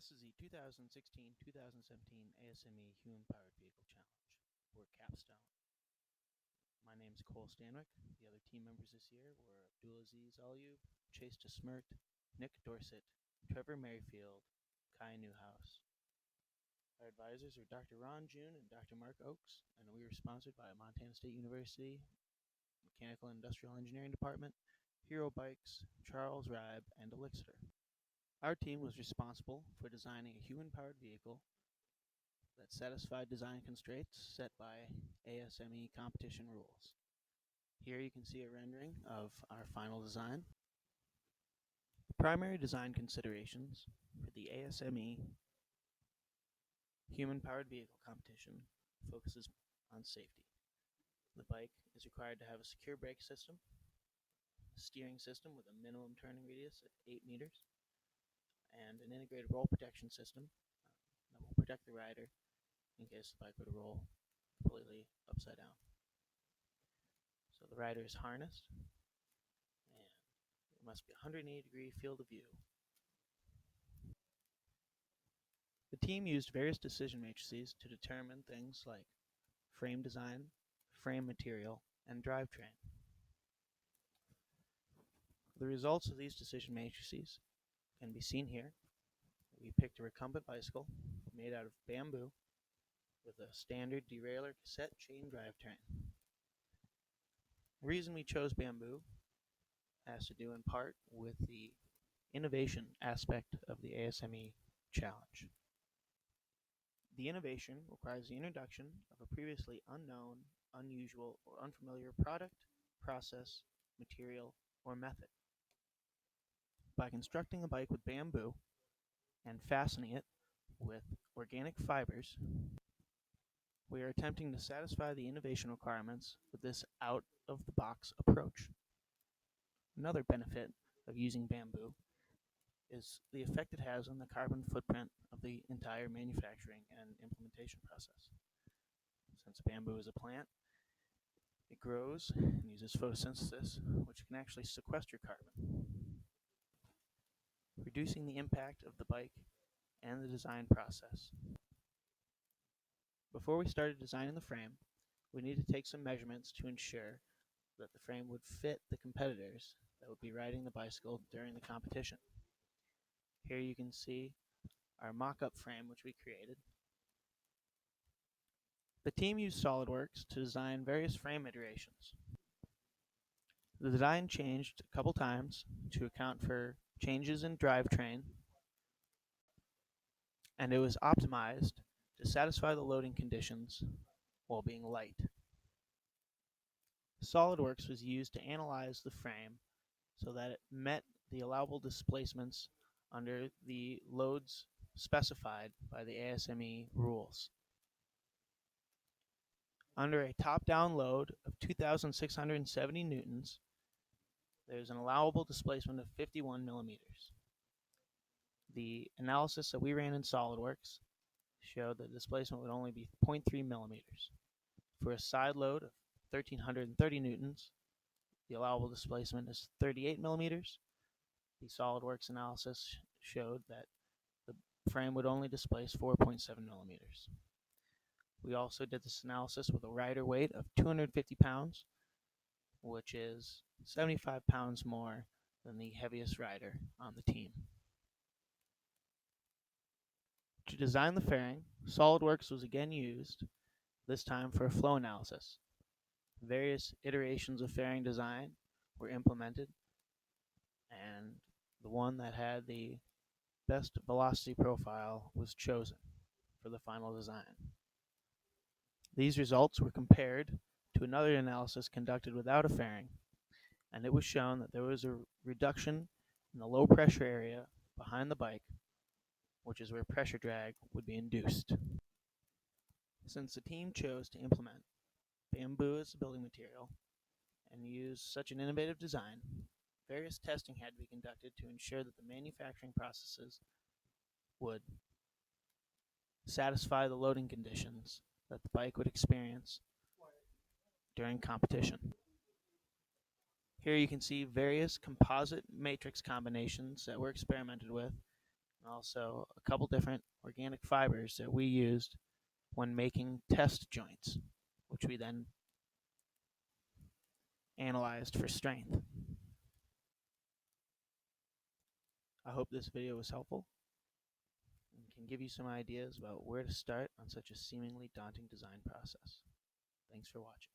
This is the 2016-2017 ASME Human Powered Vehicle Challenge, or Capstone. My name is Cole Stanwick. The other team members this year were Abdulaziz Alyub, Chase DeSmirt, Nick Dorsett, Trevor Merrifield, Kai Newhouse. Our advisors are Dr. Ron June and Dr. Mark Oakes, and we were sponsored by Montana State University, Mechanical and Industrial Engineering Department, Hero Bikes, Charles Ribe, and Elixir. Our team was responsible for designing a human-powered vehicle that satisfied design constraints set by ASME competition rules. Here you can see a rendering of our final design. The primary design considerations for the ASME human-powered vehicle competition focuses on safety. The bike is required to have a secure brake system, a steering system with a minimum turning radius at 8 meters, and an integrated roll protection system that will protect the rider in case the bike were to roll completely upside down. So the rider is harnessed, and it must be a 180-degree field of view. The team used various decision matrices to determine things like frame design, frame material, and drivetrain. The results of these decision matrices can be seen here. We picked a recumbent bicycle made out of bamboo with a standard derailleur cassette chain drivetrain. The reason we chose bamboo has to do in part with the innovation aspect of the ASME challenge. The innovation requires the introduction of a previously unknown, unusual, or unfamiliar product, process, material, or method. By constructing a bike with bamboo and fastening it with organic fibers, we are attempting to satisfy the innovation requirements with this out-of-the-box approach. Another benefit of using bamboo is the effect it has on the carbon footprint of the entire manufacturing and implementation process. Since bamboo is a plant, it grows and uses photosynthesis, which can actually sequester carbon, reducing the impact of the bike and the design process. Before we started designing the frame, we needed to take some measurements to ensure that the frame would fit the competitors that would be riding the bicycle during the competition. Here you can see our mock-up frame which we created. The team used SolidWorks to design various frame iterations. The design changed a couple times to account for changes in drivetrain, and it was optimized to satisfy the loading conditions while being light. SolidWorks was used to analyze the frame so that it met the allowable displacements under the loads specified by the ASME rules. Under a top-down load of 2,670 newtons, there's an allowable displacement of 51 millimeters. The analysis that we ran in SolidWorks showed that displacement would only be 0.3 millimeters. For a side load of 1,330 newtons, the allowable displacement is 38 millimeters. The SolidWorks analysis showed that the frame would only displace 4.7 millimeters. We also did this analysis with a rider weight of 250 pounds, which is 75 pounds more than the heaviest rider on the team. To design the fairing, SolidWorks was again used, this time for a flow analysis. Various iterations of fairing design were implemented, and the one that had the best velocity profile was chosen for the final design. These results were compared to another analysis conducted without a fairing, and it was shown that there was a reduction in the low pressure area behind the bike, which is where pressure drag would be induced. Since the team chose to implement bamboo as the building material and use such an innovative design, various testing had to be conducted to ensure that the manufacturing processes would satisfy the loading conditions that the bike would experience during competition. Here you can see various composite matrix combinations that were experimented with and also a couple different organic fibers that we used when making test joints, which we then analyzed for strength. I hope this video was helpful and can give you some ideas about where to start on such a seemingly daunting design process. Thanks for watching.